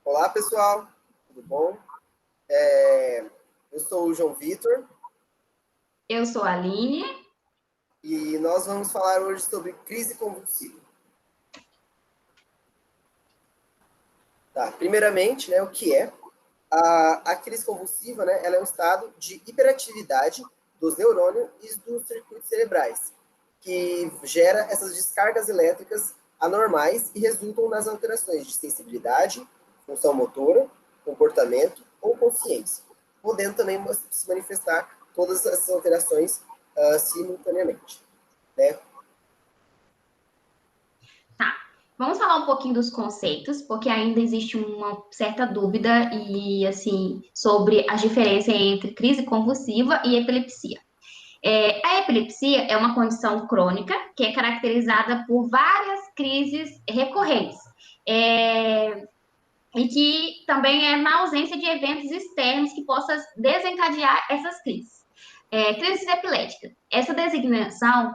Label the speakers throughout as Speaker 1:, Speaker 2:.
Speaker 1: Olá, pessoal, tudo bom? Eu sou o João Vitor
Speaker 2: Eu sou a Aline.
Speaker 1: e nós vamos falar hoje sobre crise convulsiva. Tá, primeiramente, né, o que é? A crise convulsiva, né, ela é um estado de hiperatividade dos neurônios e dos circuitos cerebrais, que gera essas descargas elétricas anormais e resultam nas alterações de sensibilidade, função motora, comportamento ou consciência, podendo também se manifestar todas essas alterações simultaneamente, né?
Speaker 2: Tá. Vamos falar um pouquinho dos conceitos, porque ainda existe uma certa dúvida e assim sobre a diferença entre crise convulsiva e epilepsia. A epilepsia é uma condição crônica que é caracterizada por várias crises recorrentes. E que também é na ausência de eventos externos que possam desencadear essas crises. Crises epiléticas. Essa designação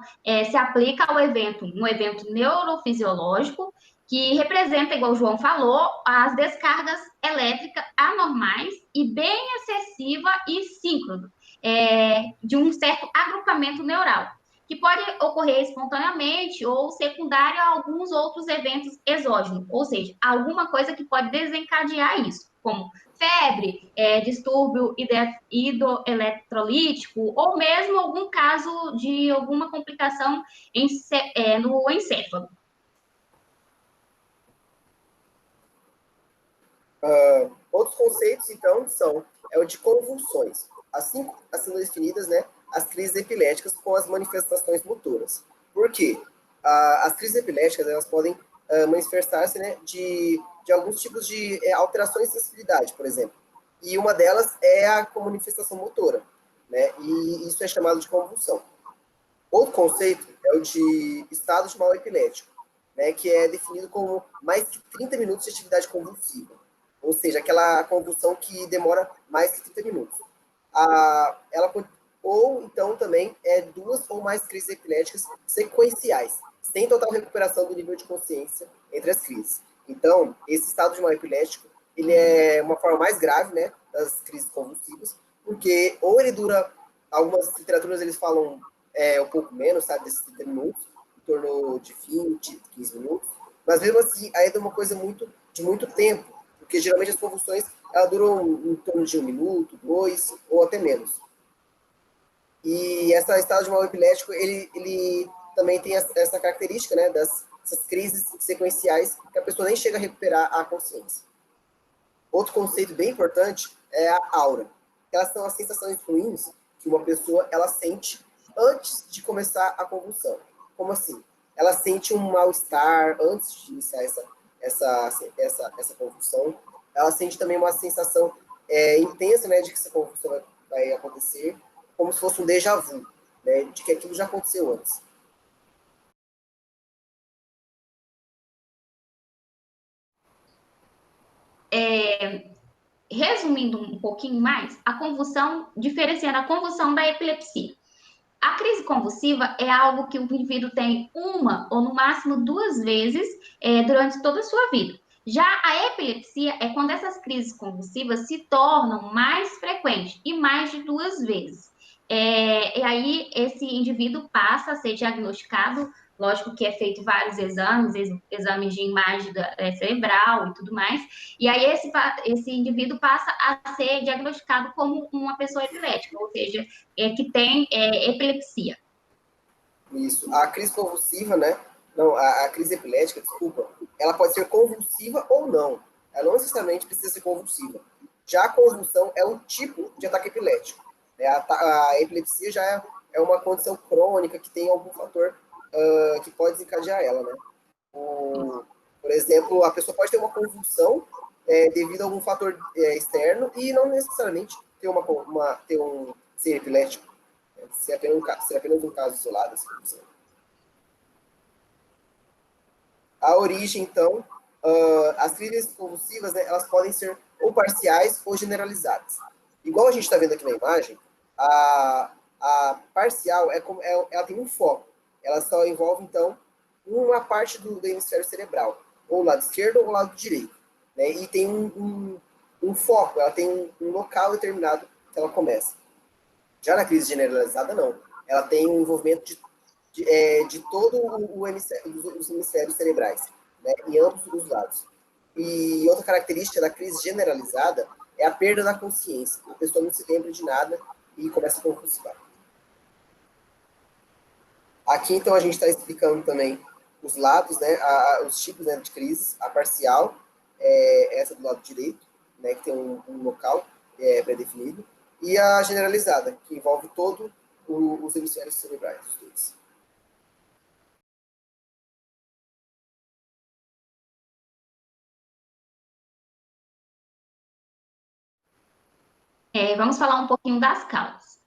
Speaker 2: se aplica ao evento, um evento neurofisiológico que representa, igual o João falou, as descargas elétricas anormais e bem excessiva e síncrono de um certo agrupamento neural, que pode ocorrer espontaneamente ou secundário a alguns outros eventos exógenos, ou seja, alguma coisa que pode desencadear isso, como febre, distúrbio hidroeletrolítico, ou mesmo algum caso de alguma complicação no encéfalo.
Speaker 1: Outros conceitos, então, são o de convulsões, assim sendo definidas, né, as crises epiléticas com as manifestações motoras. Por quê? As crises epiléticas, elas podem manifestar-se, né, de alguns tipos de alterações de sensibilidade, por exemplo. E uma delas é a manifestação motora, né, e isso é chamado de convulsão. Outro conceito é o de estado de mal epilético, né, que é definido como mais que 30 minutos de atividade convulsiva, ou seja, aquela convulsão que demora mais que 30 minutos. Ou então também duas ou mais crises epiléticas sequenciais, sem total recuperação do nível de consciência entre as crises. Então, esse estado de mal epilético, ele é uma forma mais grave, né, das crises convulsivas, porque ou ele dura, algumas literaturas eles falam um pouco menos, sabe, desses 30 minutos, em torno de 20, 15 minutos, mas mesmo assim, ainda é uma coisa de muito tempo, porque geralmente as convulsões elas duram em torno de 1 minuto, 2, ou até menos. E esse estado de mal epilético, ele também tem essa característica, né, dessas crises sequenciais, que a pessoa nem chega a recuperar a consciência. Outro conceito bem importante é a aura. Elas são as sensações ruins que uma pessoa ela sente antes de começar a convulsão. Como assim? Ela sente um mal-estar antes de iniciar essa convulsão. Ela sente também uma sensação intensa, né, de que essa convulsão vai acontecer, como se fosse um déjà vu, né, de que aquilo já aconteceu antes.
Speaker 2: Resumindo um pouquinho mais, a convulsão, diferenciando a convulsão da epilepsia. A crise convulsiva é algo que o indivíduo tem uma ou no máximo 2 vezes durante toda a sua vida. Já a epilepsia é quando essas crises convulsivas se tornam mais frequentes e mais de 2 vezes. E aí esse indivíduo passa a ser diagnosticado, lógico que é feito vários exames de imagem cerebral e tudo mais, e aí esse indivíduo passa a ser diagnosticado como uma pessoa epilética, ou seja, que tem epilepsia.
Speaker 1: Isso. A crise convulsiva, né? Não, a crise epilética, desculpa, ela pode ser convulsiva ou não. Ela não necessariamente precisa ser convulsiva. Já a convulsão é um tipo de ataque epilético. A epilepsia já é uma condição crônica que tem algum fator que pode desencadear ela, né? Por exemplo, a pessoa pode ter uma convulsão devido a algum fator externo e não necessariamente ser epilético. Ser apenas um caso isolado. Assim. A origem, então, as crises convulsivas, né, elas podem ser ou parciais ou generalizadas. Igual a gente está vendo aqui na imagem, a parcial ela tem um foco. Ela só envolve, então, uma parte do hemisfério cerebral, ou o lado esquerdo ou o lado direito. né? E tem um foco, ela tem um local determinado que ela começa. Já na crise generalizada, não. Ela tem um envolvimento de todo os hemisférios cerebrais, né? Em ambos os lados. E outra característica da crise generalizada é a perda da consciência. A pessoa não se lembra de nada e começa a convulsivar. Aqui, então, a gente está explicando também os lados, né, os tipos, né, de crises. A parcial, essa do lado direito, né, que tem um local pré-definido, e a generalizada, que envolve todos os hemisférios cerebrais, os dois.
Speaker 2: Vamos falar um pouquinho das causas.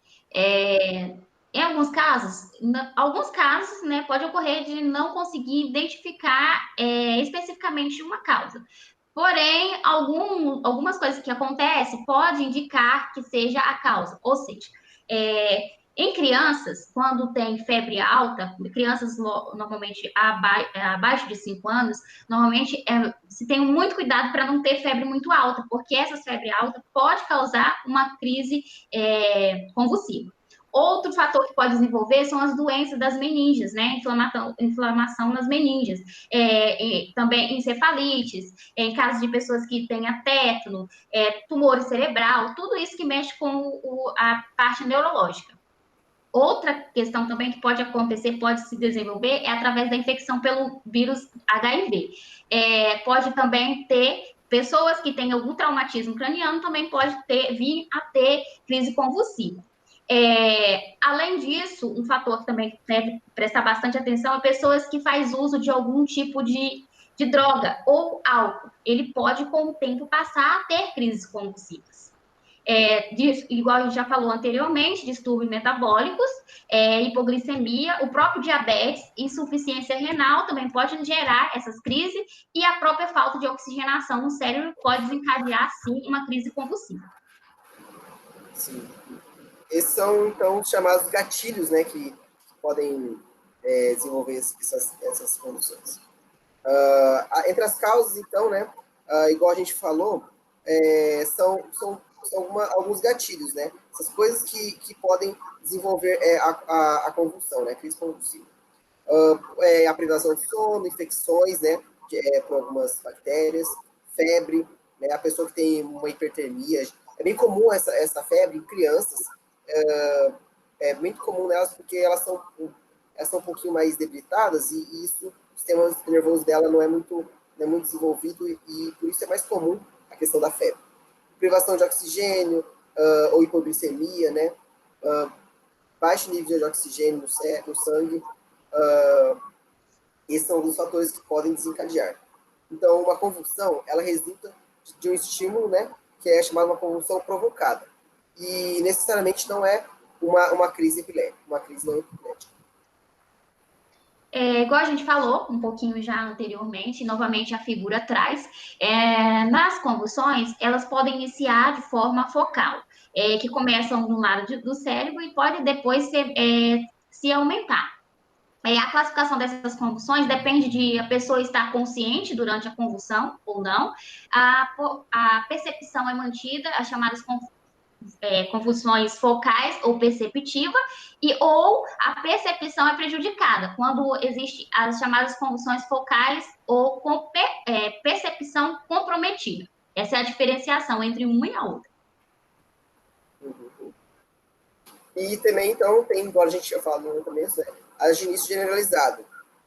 Speaker 2: Em alguns casos, né, pode ocorrer de não conseguir identificar especificamente uma causa. Porém, algumas coisas que acontecem podem indicar que seja a causa. Ou seja, em crianças, quando tem febre alta, crianças normalmente abaixo de 5 anos, normalmente se tem muito cuidado para não ter febre muito alta, porque essa febre alta pode causar uma crise convulsiva. Outro fator que pode desenvolver são as doenças das meninges, né? Inflamação nas meninges. Também encefalites, em caso de pessoas que tenham tétano, tumor cerebral, tudo isso que mexe com a parte neurológica. Outra questão também que pode acontecer, pode se desenvolver, é através da infecção pelo vírus HIV. Pode também ter pessoas que têm algum traumatismo craniano, também pode vir a ter crise convulsiva. Além disso, um fator que também deve prestar bastante atenção é pessoas que fazem uso de algum tipo de droga ou álcool. Ele pode, com o tempo, passar a ter crises convulsivas. Igual a gente já falou anteriormente, distúrbios metabólicos, hipoglicemia, o próprio diabetes, insuficiência renal também pode gerar essas crises, e a própria falta de oxigenação no cérebro pode desencadear, sim, uma crise convulsiva.
Speaker 1: Sim. Esses são, então, os chamados gatilhos, né, que podem desenvolver essas condições. Entre as causas, então, né, igual a gente falou, são alguns gatilhos, né, essas coisas que podem desenvolver a convulsão, né, a crise convulsiva. A privação de sono, infecções, né, por algumas bactérias, febre, né, a pessoa que tem uma hipertermia. É bem comum essa febre em crianças, é muito comum nelas porque elas são um pouquinho mais debilitadas e isso, o sistema nervoso dela não é muito desenvolvido e por isso é mais comum a questão da febre. Privação de oxigênio ou hipoglicemia, né? Baixo nível de oxigênio no sangue. Esses são alguns fatores que podem desencadear. Então, uma convulsão, ela resulta de um estímulo, né, que é chamada uma convulsão provocada. E necessariamente não é uma crise epilética, uma crise não epilética.
Speaker 2: Igual a gente falou um pouquinho já anteriormente, novamente a figura traz, nas convulsões, elas podem iniciar de forma focal, que começam no lado do cérebro e pode depois se aumentar. A classificação dessas convulsões depende de a pessoa estar consciente durante a convulsão ou não. A percepção é mantida, as chamadas convulsões focais ou perceptiva, ou a percepção é prejudicada, quando existe as chamadas convulsões focais ou com percepção comprometida. Essa é a diferenciação entre uma e a outra.
Speaker 1: Uhum. E também, então, tem, igual a gente tinha falado no começo, né, a ginite generalizada,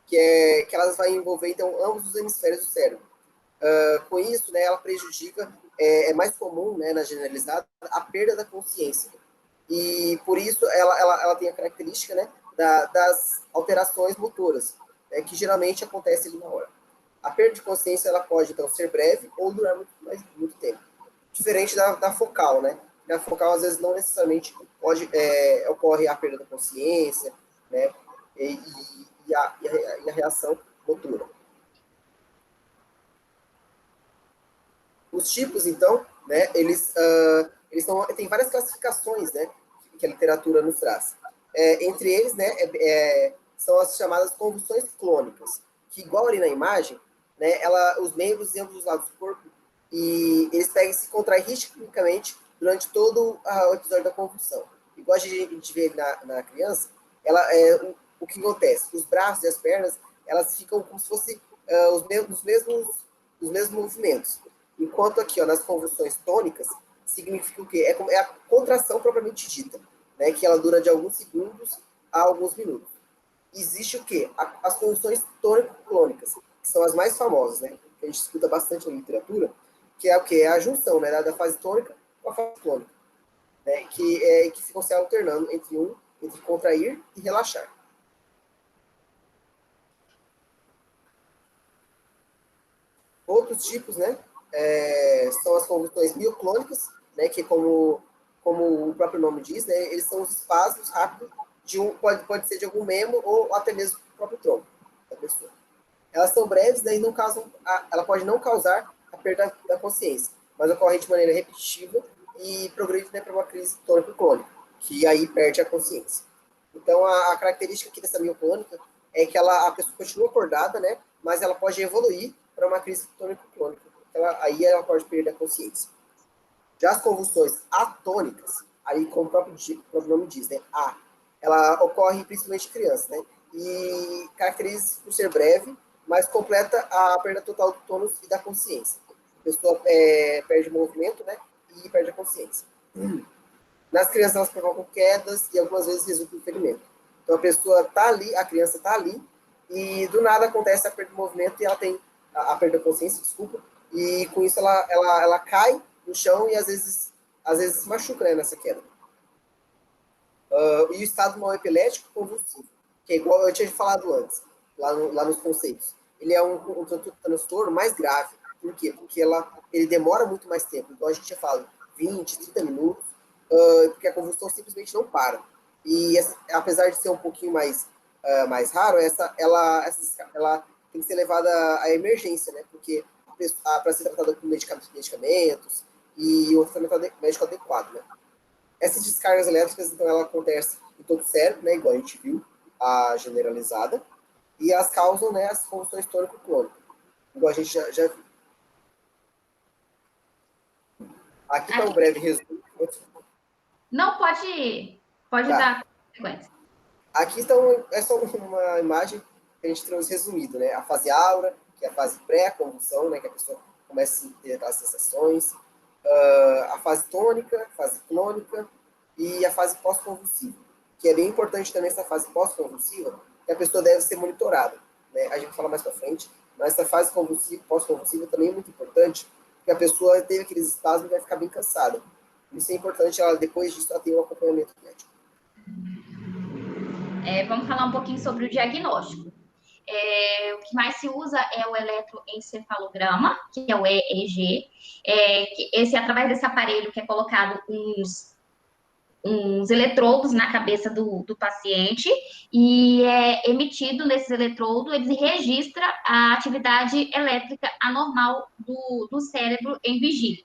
Speaker 1: que elas vão envolver, então, ambos os hemisférios do cérebro. Com isso, né, ela prejudica, é mais comum, né, na generalizada, a perda da consciência. E, por isso, ela tem a característica, né, das alterações motoras, né, que geralmente acontecem ali na hora. A perda de consciência, ela pode, então, ser breve ou durar muito tempo. Diferente da focal, né? Na focal, às vezes, não necessariamente ocorre a perda da consciência, né, e a reação motora. Os tipos, então, né, eles têm várias classificações, né, que a literatura nos traz. Entre eles, né, são as chamadas convulsões clônicas, que, igual ali na imagem, né, os membros de ambos os lados do corpo e eles pegam e se contraem ritmicamente durante todo o episódio da convulsão. Igual a gente vê na criança, o que acontece? Os braços e as pernas, elas ficam como se fossem os mesmos movimentos. Enquanto aqui, ó, nas convulsões tônicas, significa o quê? É a contração propriamente dita, né? Que ela dura de alguns segundos a alguns minutos. Existe o quê? As convulsões tônico-clônicas, que são as mais famosas, né? Que a gente escuta bastante na literatura, que é o quê? É a junção, né, da fase tônica com a fase clônica, né? Que ficam se alternando entre contrair e relaxar. Outros tipos, né, são as convulsões mioclônicas, né, que como o próprio nome diz, né, eles são os espasmos rápidos pode ser de algum membro ou até mesmo do próprio tronco da pessoa. Elas são breves, né, e não causam, ela pode não causar a perda da consciência, mas ocorre de maneira repetitiva e progride, né, para uma crise tônico-clônica, que aí perde a consciência. Então, a característica aqui dessa mioclônica é que a pessoa continua acordada, né, mas ela pode evoluir para uma crise tônico-clônica. Aí ela pode perder a consciência. Já as convulsões atônicas, aí como o próprio nome diz, né, ela ocorre principalmente em crianças, né, e caracteriza-se por ser breve, mas completa a perda total do tônus e da consciência. A pessoa perde o movimento, né, e perde a consciência. Nas crianças, elas provocam quedas e algumas vezes resultam em ferimento. Então, a pessoa está ali, a criança está ali, e do nada acontece a perda do movimento e ela tem a perda da consciência, desculpa, e com isso ela cai no chão e às vezes se machuca, né, nessa queda. E o estado mal epilético convulsivo, que é igual eu tinha falado antes, lá nos conceitos. Ele é um transtorno mais grave. Por quê? Porque ele demora muito mais tempo. Igual a gente tinha falado, 20, 30 minutos, porque a convulsão simplesmente não para. E apesar de ser um pouquinho mais raro, ela tem que ser levada à emergência, né? Porque para ser tratada com medicamentos e outro tratamento médico adequado, né? Essas descargas elétricas, então, ela acontece em todo o cérebro, né, igual a gente viu, a generalizada, e elas causam, né, as convulsões tônico-clônicas, igual a gente já viu. Aqui está um breve resumo.
Speaker 2: Não, pode
Speaker 1: Tá.
Speaker 2: dar sequência.
Speaker 1: Aqui é só uma imagem que a gente trouxe resumido, né? A fase aura, que é a fase pré-convulsão, né, que a pessoa começa a ter aquelas sensações, a fase tônica, fase clônica e a fase pós-convulsiva, que é bem importante também essa fase pós-convulsiva, que a pessoa deve ser monitorada, né? A gente vai falar mais para frente, mas essa fase pós-convulsiva também é muito importante, porque a pessoa teve aqueles espasmos e vai ficar bem cansada. Isso é importante, depois disso, ela ter um acompanhamento médico.
Speaker 2: Vamos falar um pouquinho sobre o diagnóstico. O que mais se usa é o eletroencefalograma, que é o EEG. Esse, através desse aparelho que é colocado uns eletrodos na cabeça do paciente e é emitido nesses eletrodos, eles registra a atividade elétrica anormal do cérebro em vigília,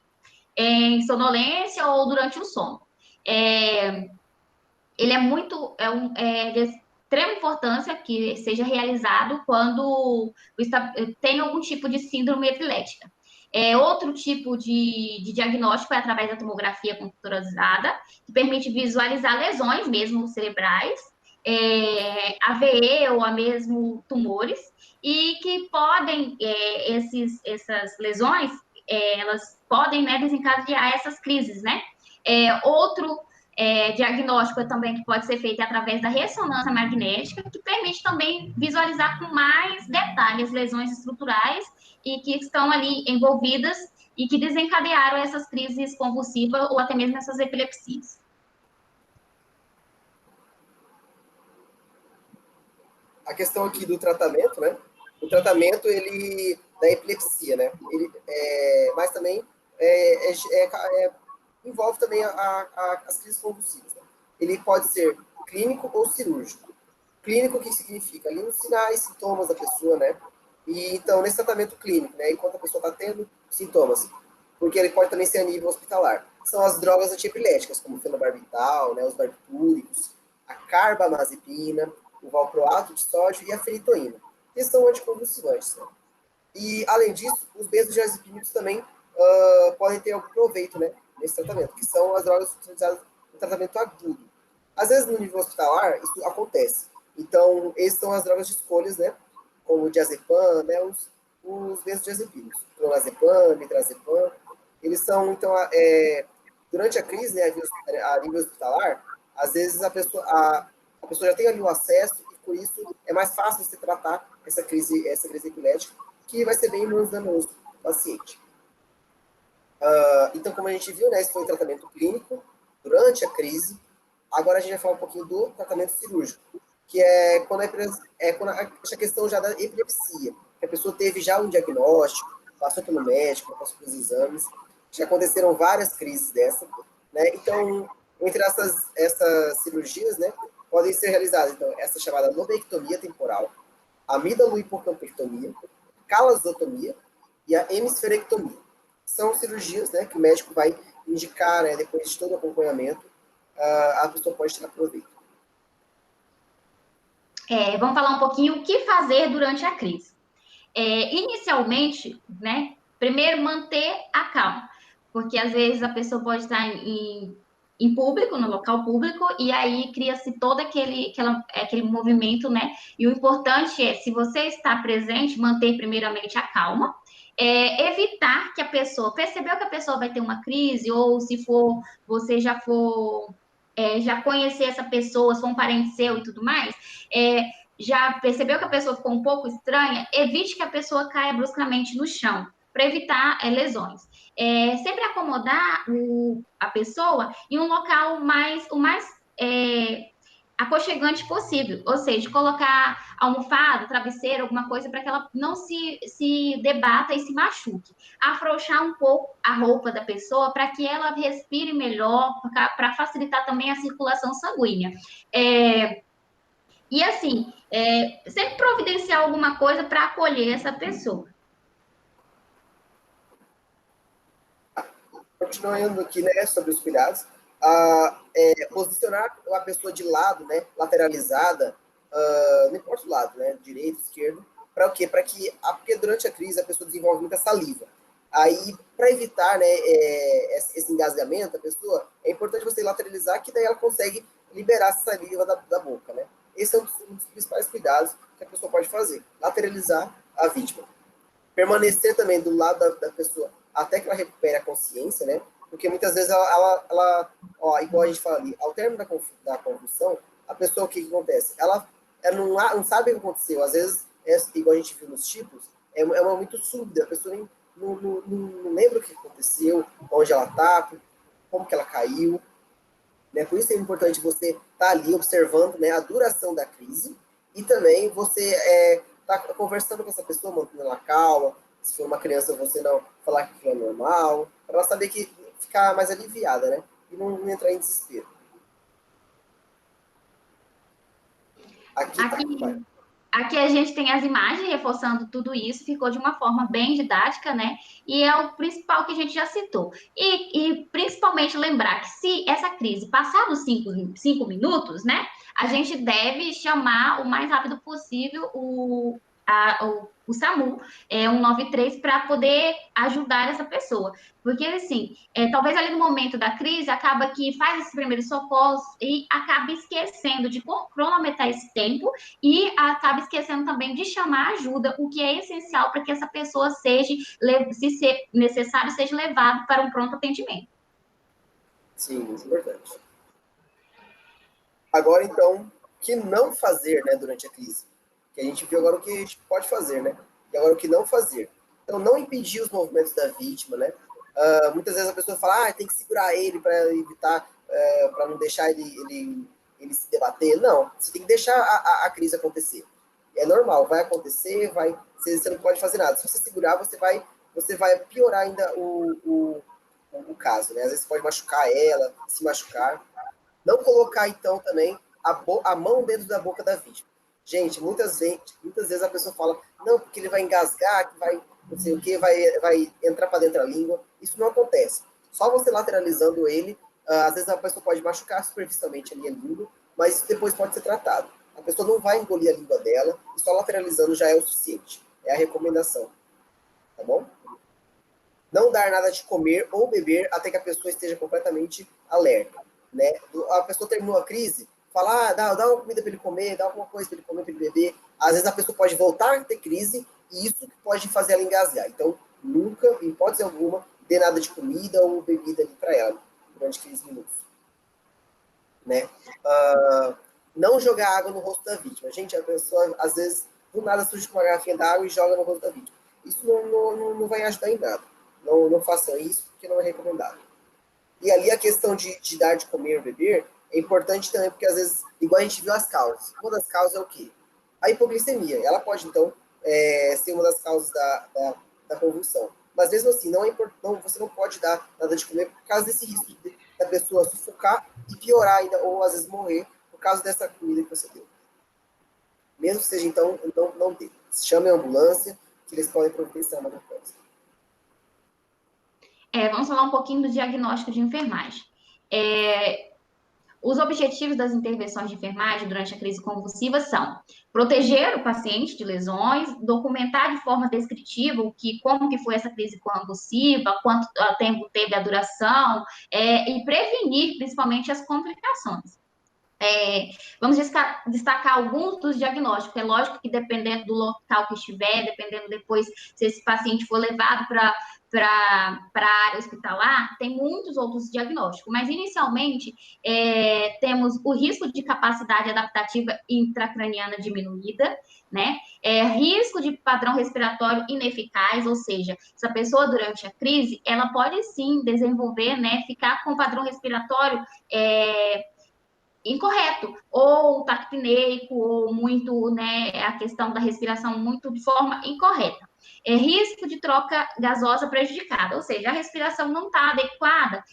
Speaker 2: em sonolência ou durante o sono. Ele é de extrema importância que seja realizado quando tem algum tipo de síndrome epilética. Outro tipo de diagnóstico é através da tomografia computadorizada, que permite visualizar lesões mesmo cerebrais, AVE ou a mesmo tumores, e que podem, essas lesões, elas podem, né, desencadear essas crises, né? Outro diagnóstico também que pode ser feito através da ressonância magnética, que permite também visualizar com mais detalhes lesões estruturais e que estão ali envolvidas e que desencadearam essas crises convulsivas ou até mesmo essas epilepsias.
Speaker 1: A questão aqui do tratamento, né? O tratamento, da epilepsia, né? Mas também envolve também as crises convulsivas, né? Ele pode ser clínico ou cirúrgico. Clínico, o que significa? Ali os sinais, sintomas da pessoa, né? E então, nesse tratamento clínico, né, enquanto a pessoa está tendo sintomas, porque ele pode também ser a nível hospitalar, são as drogas antiepiléticas, como o fenobarbital, né, os barbitúricos, a carbamazepina, o valproato de sódio e a ferritoína, que são anticonvulsivantes, né? E, além disso, os benzodiazepínicos também podem ter algum proveito, né, nesse tratamento, que são as drogas utilizadas no tratamento agudo. Às vezes, no nível hospitalar, isso acontece. Então, essas são as drogas de escolhas, né, como o diazepam, né, os benzodiazepinas, clonazepam, nitrazepam. Eles são, então, durante a crise, né, a nível hospitalar, às vezes a pessoa já tem ali o acesso e, por isso, é mais fácil você tratar essa crise epilética, que vai ser bem menos danoso para o paciente. Então, como a gente viu, né, esse foi o tratamento clínico durante a crise. Agora a gente vai falar um pouquinho do tratamento cirúrgico, que é quando essa questão já da epilepsia, que a pessoa teve já um diagnóstico, passou pelo médico, passou pelos exames, já aconteceram várias crises dessa, né? Então, entre essas cirurgias, né, podem ser realizadas, então, essa chamada lobectomia temporal, amídalo-hipocampectomia, calazotomia e a hemisferectomia. São cirurgias, né, que o médico vai indicar, né, depois de todo o acompanhamento, a pessoa pode tirar proveito.
Speaker 2: Vamos falar um pouquinho o que fazer durante a crise. Inicialmente, né, primeiro manter a calma, porque às vezes a pessoa pode estar em público, no local público, e aí cria-se todo aquele movimento, né? E o importante é, se você está presente, manter primeiramente a calma, evitar que a pessoa, percebeu que a pessoa vai ter uma crise, ou se for, você já conhecer essa pessoa, se for um parente seu e tudo mais, já percebeu que a pessoa ficou um pouco estranha, evite que a pessoa caia bruscamente no chão, para evitar lesões. Sempre acomodar a pessoa em um local o mais aconchegante possível, ou seja, colocar almofada, travesseiro, alguma coisa para que ela não se debata e se machuque. Afrouxar um pouco a roupa da pessoa para que ela respire melhor, para facilitar também a circulação sanguínea. E assim, sempre providenciar alguma coisa para acolher essa pessoa.
Speaker 1: Continuando aqui, né, sobre os cuidados, posicionar a pessoa de lado, né, lateralizada, não importa o lado, né, direito, esquerdo, para o quê? Porque durante a crise a pessoa desenvolve muita saliva. Aí, para evitar, né, esse engasgamento da pessoa, é importante você lateralizar, que daí ela consegue liberar essa saliva da boca, né? Esse é um dos principais cuidados que a pessoa pode fazer, lateralizar a vítima. Permanecer também do lado da pessoa até que ela recupere a consciência, né? Porque muitas vezes igual a gente fala ali, ao término da convulsão, a pessoa, o que acontece? Ela não sabe o que aconteceu. Às vezes, igual a gente viu nos tipos, é uma muito súbita, a pessoa nem não lembra o que aconteceu, onde ela está, como que ela caiu, né? Por isso é importante você estar ali observando, né, a duração da crise, e também você tá conversando com essa pessoa, mantendo ela calma. Se for uma criança, você não falar que aquilo é normal, para ela saber que ficar mais aliviada, né? E não entrar em desespero.
Speaker 2: Aqui a gente tem as imagens reforçando tudo isso, ficou de uma forma bem didática, né? E é o principal que a gente já citou. E principalmente lembrar que se essa crise passar dos 5 minutos, né? A gente deve chamar o mais rápido possível o SAMU, 193, para poder ajudar essa pessoa. Porque, assim, talvez ali no momento da crise, acaba que faz esses primeiros socorros e acaba esquecendo de cronometrar esse tempo e acaba esquecendo também de chamar ajuda, o que é essencial para que essa pessoa seja, se ser necessário, seja levado para um pronto atendimento.
Speaker 1: Sim, muito importante. Agora, então, o que não fazer, né, durante a crise? Que a gente viu agora o que a gente pode fazer, né? E agora o que não fazer. Então, não impedir os movimentos da vítima, né? Muitas vezes a pessoa fala, tem que segurar ele para evitar, para não deixar ele se debater. Não, você tem que deixar a crise acontecer. É normal, vai acontecer, você não pode fazer nada. Se você segurar, você vai piorar ainda o caso, né? Às vezes pode machucar ela, se machucar. Não colocar, então, também a mão dentro da boca da vítima. Gente, muitas vezes a pessoa fala, não, porque ele vai engasgar, que vai não sei o que, vai entrar para dentro da língua. Isso não acontece. Só você lateralizando ele, às vezes a pessoa pode machucar superficialmente ali a língua, mas isso depois pode ser tratado. A pessoa não vai engolir a língua dela, e só lateralizando já é o suficiente. É a recomendação. Tá bom? Não dar nada de comer ou beber até que a pessoa esteja completamente alerta, né? A pessoa terminou a crise, fala, dá uma comida para ele comer, dá alguma coisa para ele comer, para ele beber. Às vezes a pessoa pode voltar a ter crise e isso pode fazer ela engasgar. Então, nunca, em hipótese alguma, dê nada de comida ou bebida ali para ela durante 15 minutos, né? Não jogar água no rosto da vítima. Gente, a pessoa, às vezes, do nada surge com uma garrafinha d'água e joga no rosto da vítima. Isso não vai ajudar em nada. Não façam isso, porque não é recomendado. E ali a questão de dar de comer ou beber é importante também, porque às vezes, igual a gente viu as causas. Uma das causas é o quê? A hipoglicemia. Ela pode, então, ser uma das causas da convulsão. Mas mesmo assim, você não pode dar nada de comer por causa desse risco da pessoa sufocar e piorar ainda, ou às vezes morrer, por causa dessa comida que você deu. Mesmo que seja, então, não dê. Chame a ambulância, que eles podem providenciar uma coisa.
Speaker 2: Vamos falar um pouquinho do diagnóstico de enfermagem. Os objetivos das intervenções de enfermagem durante a crise convulsiva são proteger o paciente de lesões, documentar de forma descritiva como que foi essa crise convulsiva, quanto tempo teve a duração, e prevenir principalmente as complicações. Vamos destacar alguns dos diagnósticos. É lógico que dependendo do local que estiver, dependendo depois se esse paciente for levado para a área hospitalar, tem muitos outros diagnósticos. Mas, inicialmente, temos o risco de capacidade adaptativa intracraniana diminuída, né? Risco de padrão respiratório ineficaz, ou seja, essa pessoa durante a crise, ela pode sim desenvolver, né, ficar com padrão respiratório incorreto, ou taquipneico, ou muito, né, a questão da respiração muito de forma incorreta. Risco de troca gasosa prejudicada, ou seja, a respiração não está adequada,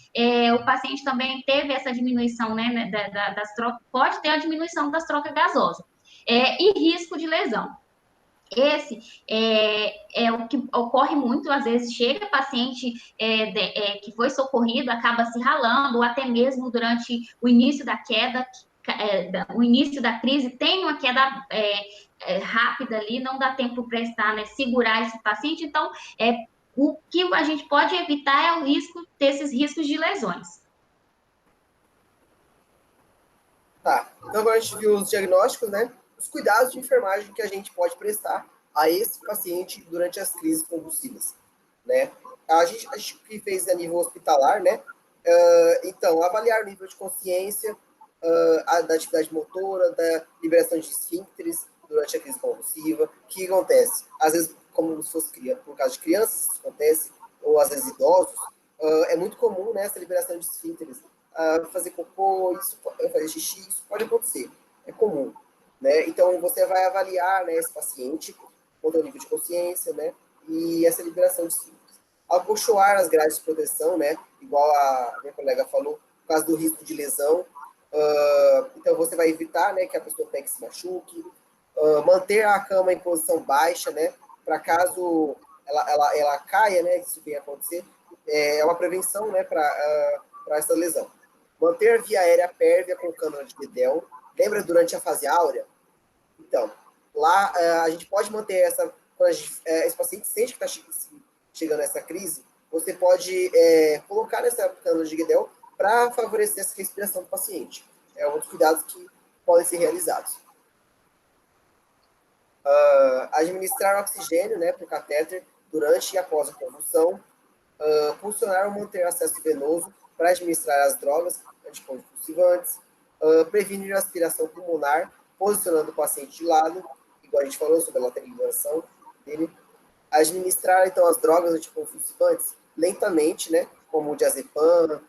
Speaker 2: o paciente também teve essa diminuição, né, das trocas, pode ter a diminuição das trocas gasosas, e risco de lesão. Esse é o que ocorre muito, às vezes chega paciente que foi socorrido, acaba se ralando, ou até mesmo durante o início da queda, o início da crise, tem uma queda rápida ali, não dá tempo para prestar, né, segurar esse paciente, então o que a gente pode evitar é o risco desses riscos de lesões.
Speaker 1: Tá, então agora a gente viu os diagnósticos, né? Os cuidados de enfermagem que a gente pode prestar a esse paciente durante as crises convulsivas, né? A gente que fez a nível hospitalar, né? Então, avaliar o nível de consciência, da atividade motora, da liberação de esfíncteres durante a crise convulsiva. O que acontece? Às vezes, como se fosse por causa de crianças, isso acontece, ou às vezes idosos, é muito comum, né, essa liberação de esfíncteres. Fazer cocô, fazer xixi, isso pode acontecer, é comum, né? Então você vai avaliar, né, esse paciente quanto ao nível de consciência, né, e essa liberação de esfíncteres. Acolchoar as grades de proteção, né, igual a minha colega falou, por causa do risco de lesão. Então você vai evitar, né, que a pessoa pegue e se machuque. Manter a cama em posição baixa, né, para caso ela caia, né, isso venha acontecer, é uma prevenção, né, para essa lesão. Manter a via aérea pérvia com cânula de Guedel. Lembra durante a fase áurea? Então, lá a gente pode manter essa... Quando esse paciente sente que está chegando a essa crise, você pode colocar essa cânula de Guedel para favorecer essa respiração do paciente. É um dos cuidados que podem ser realizados. Administrar oxigênio, né, para o catéter durante e após a convulsão. Pulsionar ou manter acesso venoso para administrar as drogas anticonvulsivantes, prevenir a aspiração pulmonar, posicionando o paciente de lado, igual a gente falou sobre a lateralização dele. Administrar, então, as drogas anticonvulsivantes lentamente, né, como o diazepam,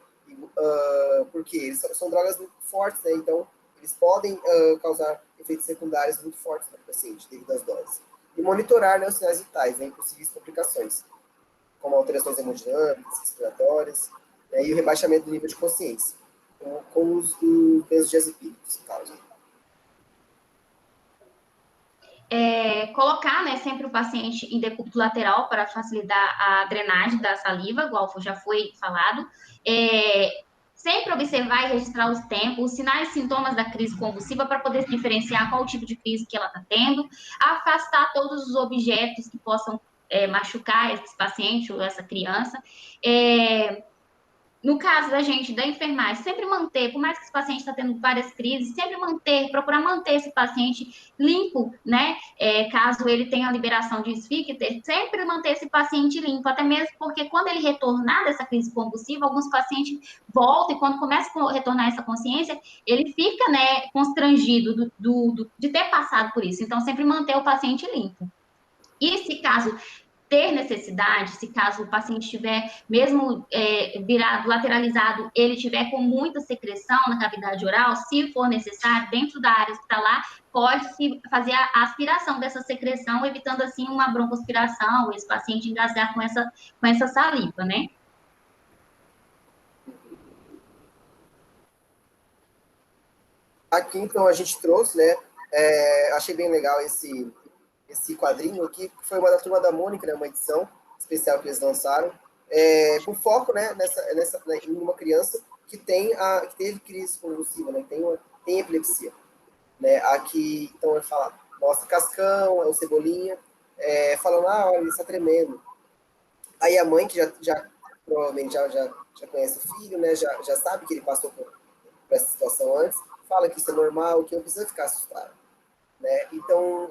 Speaker 1: porque eles são drogas muito fortes, né, então eles podem causar efeitos secundários muito fortes no paciente, devido às doses. E monitorar, né, os sinais vitais, né, e possíveis complicações, como alterações hemodinâmicas, respiratórias, né, e o rebaixamento do nível de consciência, com os benzodiazepínicos, no caso.
Speaker 2: Colocar, né, sempre o paciente em decúbito lateral para facilitar a drenagem da saliva, igual já foi falado. Sempre observar e registrar os tempos, os sinais e sintomas da crise convulsiva para poder diferenciar qual tipo de crise que ela está tendo. Afastar todos os objetos que possam machucar esse paciente ou essa criança. No caso da gente, da enfermagem, sempre manter, por mais que esse paciente está tendo várias crises, sempre procurar manter esse paciente limpo, né? Caso ele tenha liberação de esfíncter, sempre manter esse paciente limpo, até mesmo porque quando ele retornar dessa crise convulsiva, alguns pacientes voltam e quando começa a retornar essa consciência, ele fica, né, constrangido de ter passado por isso. Então, sempre manter o paciente limpo. E se caso ter necessidade, se caso o paciente estiver mesmo virado, lateralizado, ele tiver com muita secreção na cavidade oral, se for necessário, dentro da área hospitalar, pode-se fazer a aspiração dessa secreção, evitando assim uma broncoaspiração, esse paciente engasgar com essa saliva, né?
Speaker 1: Aqui, então, a gente trouxe, né? Achei bem legal esse quadrinho aqui, que foi uma da Turma da Mônica, né, uma edição especial que eles lançaram, com foco, né, em uma criança que teve crise convulsiva, né, tem epilepsia. Né? Aqui, então, ele fala, mostra Cascão, é o Cebolinha, falando, olha, ele está tremendo. Aí a mãe, que já provavelmente já conhece o filho, né, já sabe que ele passou por essa situação antes, fala que isso é normal, que não precisa ficar assustado. Né? Então,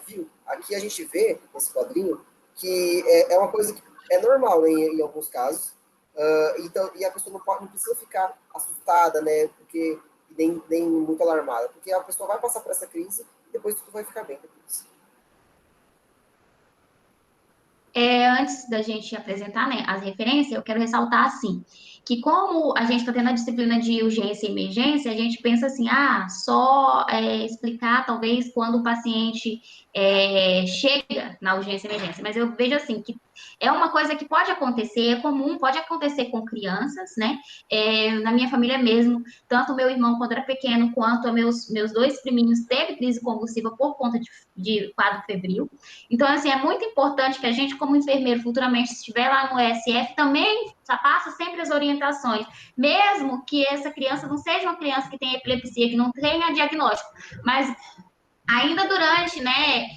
Speaker 1: viu, aqui a gente vê, nesse quadrinho, que é uma coisa que é normal, né, em alguns casos, então, e a pessoa não precisa ficar assustada, né, porque, nem muito alarmada, porque a pessoa vai passar por essa crise e depois tudo vai ficar bem depois.
Speaker 2: Antes da gente apresentar, né, as referências, eu quero ressaltar assim, que como a gente está tendo a disciplina de urgência e emergência, a gente pensa assim, só explicar talvez quando o paciente chega na urgência e emergência, mas eu vejo assim, que é uma coisa que pode acontecer, é comum, pode acontecer com crianças, né, na minha família mesmo, tanto meu irmão quando era pequeno, quanto meus dois priminhos teve crise convulsiva por conta de quadro febril. Então, assim, é muito importante que a gente, como enfermeiro, futuramente, se estiver lá no ESF, também passa sempre as orientações, mesmo que essa criança não seja uma criança que tem epilepsia, que não tenha diagnóstico, mas ainda durante, né,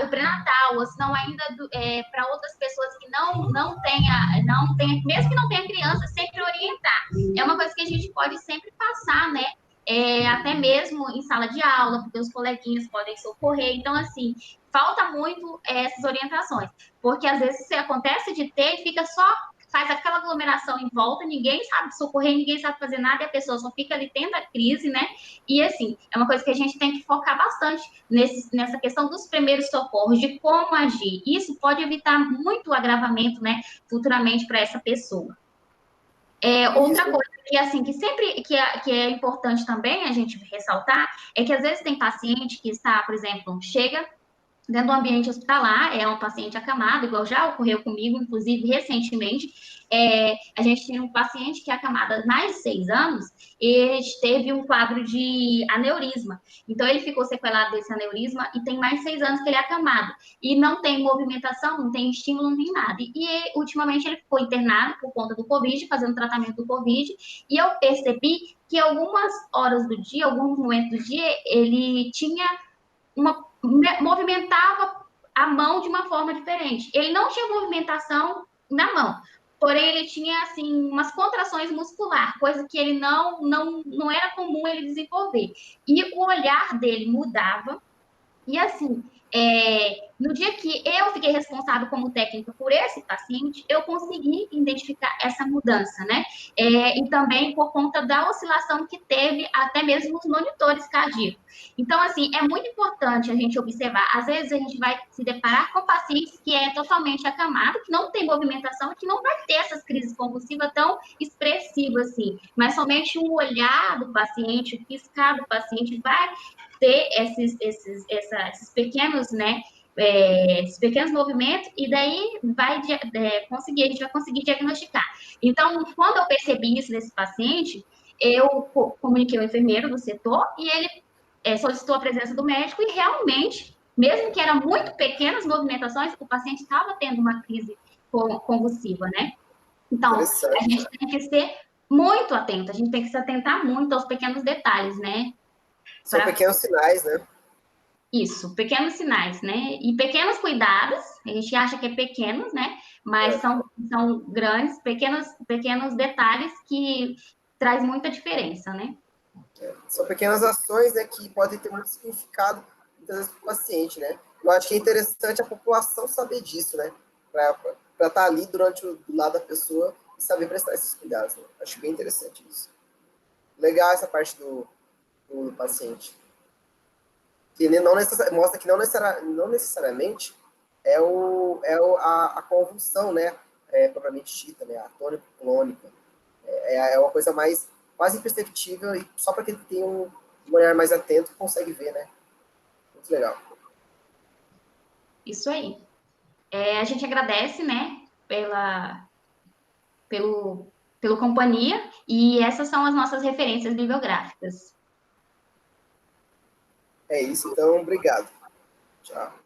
Speaker 2: o pré-natal, ou se não ainda para outras pessoas que não tenha, mesmo que não tenha criança, sempre orientar. É uma coisa que a gente pode sempre passar, né, até mesmo em sala de aula, porque os coleguinhas podem socorrer. Então, assim, falta muito essas orientações, porque às vezes se acontece de ter, fica só faz aquela aglomeração em volta, ninguém sabe socorrer, ninguém sabe fazer nada, e a pessoa só fica ali tendo a crise, né? E assim, é uma coisa que a gente tem que focar bastante nessa questão dos primeiros socorros, de como agir. Isso pode evitar muito agravamento, né, futuramente para essa pessoa. Outra coisa que, assim, que sempre que é importante também a gente ressaltar é que às vezes tem paciente que está, por exemplo, chega dentro do ambiente hospitalar, é um paciente acamado, igual já ocorreu comigo, inclusive recentemente, a gente tinha um paciente que é acamado há mais de 6 anos, e ele teve um quadro de aneurisma. Então, ele ficou sequelado desse aneurisma e tem mais de 6 anos que ele é acamado. E não tem movimentação, não tem estímulo, nem nada. E, ultimamente, ele ficou internado por conta do Covid, fazendo tratamento do Covid, e eu percebi que algumas horas do dia, alguns momentos do dia, ele tinha movimentava a mão de uma forma diferente. Ele não tinha movimentação na mão, porém ele tinha assim umas contrações musculares, coisa que ele não era comum ele desenvolver. E o olhar dele mudava. E assim, no dia que eu fiquei responsável como técnica por esse paciente, eu consegui identificar essa mudança, né? E também por conta da oscilação que teve até mesmo nos monitores cardíacos. Então, assim, é muito importante a gente observar. Às vezes a gente vai se deparar com pacientes que é totalmente acamado, que não tem movimentação, que não vai ter essas crises convulsivas tão expressivas assim. Mas somente o olhar do paciente, o piscar do paciente vai ter esses pequenos, né, esses pequenos movimentos, e daí a gente vai conseguir diagnosticar. Então, quando eu percebi isso nesse paciente, eu comuniquei ao enfermeiro do setor e ele solicitou a presença do médico e realmente, mesmo que eram muito pequenas movimentações, o paciente estava tendo uma crise convulsiva, né? Então, a gente tem que ser muito atento, a gente tem que se atentar muito aos pequenos detalhes, né?
Speaker 1: São pequenos sinais, né?
Speaker 2: Isso, pequenos sinais, né? E pequenos cuidados, a gente acha que é pequenos, né? Mas
Speaker 1: É,
Speaker 2: são grandes, pequenos detalhes que traz muita diferença, né?
Speaker 1: são pequenas ações, né, que podem ter muito significado, muitas vezes, para o paciente, né? Eu acho que é interessante a população saber disso, né? Para estar ali do lado da pessoa e saber prestar esses cuidados, né? Acho bem interessante isso. Legal essa parte do paciente. Que não mostra que não necessariamente a convulsão, né? Propriamente dita, né? A tônico-clônica. É uma coisa mais quase imperceptível e só para quem tem um olhar mais atento consegue ver, né? Muito legal.
Speaker 2: Isso aí. A gente agradece, né, pelo, pelo companhia, e essas são as nossas referências bibliográficas.
Speaker 1: É isso, então, obrigado. Tchau.